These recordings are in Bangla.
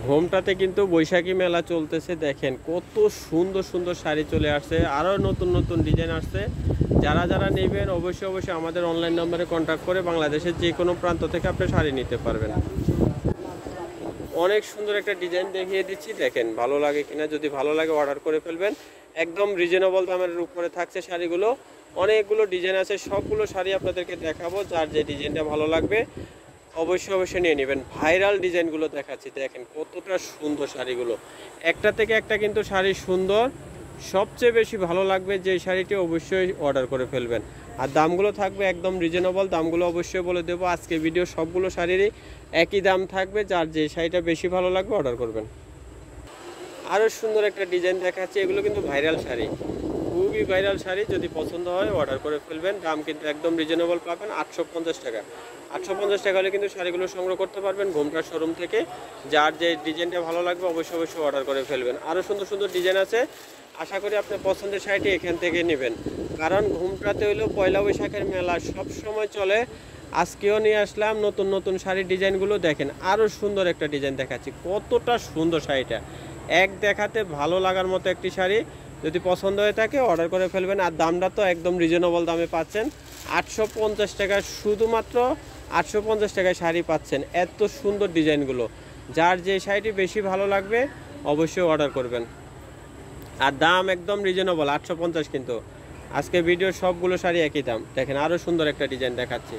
ঘোমটাতে কিন্তু বৈশাখী মেলা চলতেছে। দেখেন কত সুন্দর সুন্দর শাড়ি চলে আসছে, আরও নতুন নতুন ডিজাইন আসছে। যারা যারা নেবেন অবশ্যই আমাদের অনলাইন নম্বরে কন্ট্যাক্ট করে বাংলাদেশের যে কোনো প্রান্ত থেকে আপনি শাড়ি নিতে পারবেন। অনেক সুন্দর একটা ডিজাইন দেখিয়ে দিচ্ছি, দেখেন ভালো লাগে কিনা। যদি ভালো লাগে অর্ডার করে ফেলবেন। একদম রিজনেবল দামের উপরে থাকছে শাড়িগুলো। অনেকগুলো ডিজাইন আছে, সবগুলো শাড়ি আপনাদেরকে দেখাবো। যার যে ডিজাইনটা ভালো লাগবে অবশ্যই নিয়ে নেবেন। ভাইরাল ডিজাইনগুলো দেখাচ্ছি, দেখেন কতটা সুন্দর শাড়িগুলো। একটা থেকে একটা কিন্তু শাড়ি সুন্দর। সবচেয়ে বেশি ভালো লাগবে যে শাড়িটি অবশ্যই অর্ডার করে ফেলবেন। আর দামগুলো থাকবে একদম রিজনেবল, দামগুলো অবশ্যই বলে দেবো। আজকে ভিডিও সবগুলো শাড়িরই একই দাম থাকবে। যার যে শাড়িটা বেশি ভালো লাগবে অর্ডার করবেন। আরও সুন্দর একটা ডিজাইন দেখাচ্ছি, এগুলো কিন্তু ভাইরাল শাড়ি, খুবই ভাইরাল শাড়ি। যদি পছন্দ হয় অর্ডার করে ফেলবেন। দাম কিন্তু একদম রিজনেবল পাবেন, 850 টাকা। 850 টাকা হলে কিন্তু শাড়িগুলো সংগ্রহ করতে পারবেন ঘোমটার শোরুম থেকে। যার যে ডিজাইনটা ভালো লাগবে অবশ্যই অর্ডার করে ফেলবেন। আরও সুন্দর সুন্দর ডিজাইন আছে, আশা করি আপনার পছন্দের শাড়িটি এখান থেকে নেবেন। কারণ ঘোমটাতে হইলেও পয়লা বৈশাখের মেলা সব সময় চলে। আজকেও নিয়ে আসলাম নতুন নতুন শাড়ির ডিজাইনগুলো। দেখেন আরও সুন্দর একটা ডিজাইন দেখাচ্ছি, কতটা সুন্দর শাড়িটা। এক দেখাতে ভালো লাগার মতো একটি শাড়ি। যদি পছন্দ হয়ে থাকে অর্ডার করে ফেলবেন। আর দামটা তো একদম রিজনেবল দামে পাচ্ছেন, 850 টাকা। শুধুমাত্র 850 টাকায় শাড়ি পাচ্ছেন, এত সুন্দর ডিজাইনগুলো। যার যে শাড়িটি বেশি ভালো লাগবে অবশ্যই অর্ডার করবেন। আর দাম একদম রিজনেবল, 850 কিন্তু। আজকে ভিডিওর সবগুলো শাড়ি একই দাম। দেখেন আরও সুন্দর একটা ডিজাইন দেখাচ্ছি।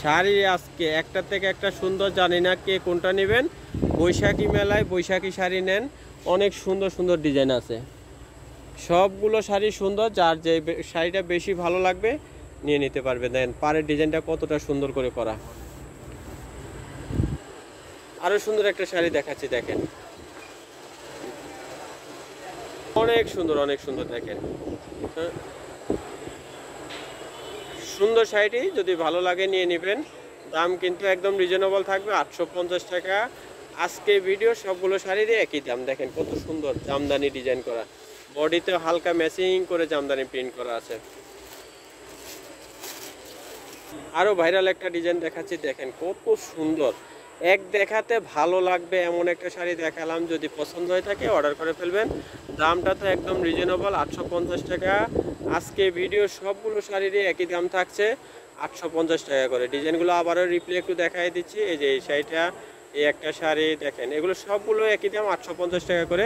শাড়ি আজকে একটা থেকে একটা সুন্দর, জানি না কে কোনটা নেবেন। বৈশাখী মেলায় বৈশাখী শাড়ি নেন, অনেক সুন্দর সুন্দর ডিজাইন আছে। সবগুলো শাড়ি সুন্দর, যার যে শাড়িটা বেশি ভালো লাগবে নিয়ে নিতে পারবে। দেন পাড়ের ডিজাইনটা কতটা সুন্দর করে করা। আরও সুন্দর একটা শাড়ি দেখাচ্ছি, দেখেন অনেক সুন্দর দেখেন। সুন্দর শাড়িটি যদি ভালো লাগে নিয়ে নেবেন। দাম কিন্তু একদম রিজনেবল থাকবে, 850 টাকা। আজকে ভিডিও সবগুলো শাড়িরই একই দাম। দেখেন কত সুন্দর জামদানি ডিজাইন করা, বডিতে হালকা ম্যাচিং করে জামদানি প্রিন্ট করা আছে। আরও ভাইরাল একটা ডিজাইন দেখাচ্ছি, দেখেন কত সুন্দর। এক দেখাতে ভালো লাগবে এমন একটা শাড়ি দেখালাম। যদি পছন্দ হয়ে থাকে অর্ডার করে ফেলবেন। দামটা তো একদম রিজনেবল, 850 টাকা। আজকে ভিডিও সবগুলো শাড়িরই একই দাম থাকছে, 850 টাকা করে। ডিজাইনগুলো আবারও রিপ্লে একটু দেখাই দিচ্ছি। এই যে এই শাড়িটা, এই একটা শাড়ি, দেখেন এগুলো সবগুলো একই দাম, 850 টাকা করে।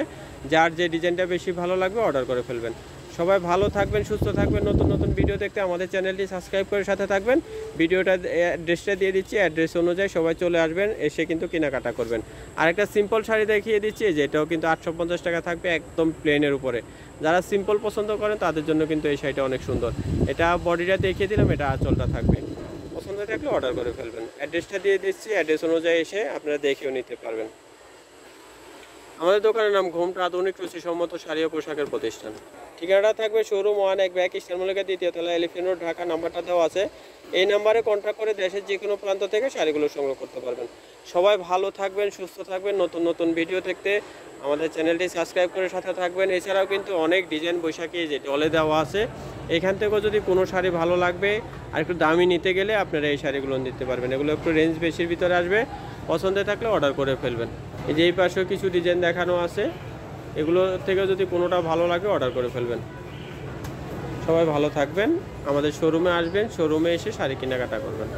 যার যে ডিজাইনটা বেশি ভালো লাগবে অর্ডার করে ফেলবেন। সবাই ভালো থাকবেন, সুস্থ থাকবেন। নতুন নতুন ভিডিও দেখতে আমাদের চ্যানেলটি সাবস্ক্রাইব করে সাথে থাকবেন। ভিডিওটা অ্যাড্রেসটা দিয়ে দিচ্ছি, অ্যাড্রেস অনুযায়ী সবাই চলে আসবেন, এসে কিন্তু কেনাকাটা করবেন। আর একটা সিম্পল শাড়ি দেখিয়ে দিচ্ছি, যেটাও কিন্তু 850 টাকা থাকবে, একদম প্লেনের উপরে। যারা সিম্পল পছন্দ করেন তাদের জন্য কিন্তু এই শাড়িটা অনেক সুন্দর। এটা বডিটা দেখিয়ে দিলাম, এটা আঁচলটা থাকবে। পছন্দ থাকলে অর্ডার করে ফেলবেন। অ্যাড্রেসটা দিয়ে দিচ্ছি, অ্যাড্রেস অনুযায়ী এসে আপনারা দেখেও নিতে পারবেন। আমাদের দোকানের নাম ঘোমটা আধুনিক রুচিসম্মত শাড়ি ও পোশাকের প্রতিষ্ঠান। ঠিকানাটা থাকবে শোরুম 1 এক ব্যাক স্টার মল্লিকা 2য় তলা, এলিফ্যান্ট রোড, ঢাকা। নাম্বারটা দেওয়া আছে, এই নাম্বারে কন্ট্যাক্ট করে দেশের যে কোনো প্রান্ত থেকে শাড়িগুলো সংগ্রহ করতে পারবেন। সবাই ভালো থাকবেন, সুস্থ থাকবেন। নতুন নতুন ভিডিও দেখতে আমাদের চ্যানেলটি সাবস্ক্রাইব করে সাথে থাকবেন। এছাড়াও কিন্তু অনেক ডিজাইন বৈশাখী যে ডলে দেওয়া আছে, এখান থেকেও যদি কোনো শাড়ি ভালো লাগবে আর একটু দামি নিতে গেলে আপনারা এই শাড়িগুলো নিতে পারবেন। এগুলো একটু রেঞ্জ বেশির ভিতরে আসবে, পছন্দের থাকলে অর্ডার করে ফেলবেন। এই যে এই পাশেও কিছু ডিজাইন দেখানো আছে, এগুলো থেকে যদি কোনোটা ভালো লাগে অর্ডার করে ফেলবেন। সবাই ভালো থাকবেন, আমাদের শোরুমে আসবেন, শোরুমে এসে শাড়ি কেনাকাটা করবেন।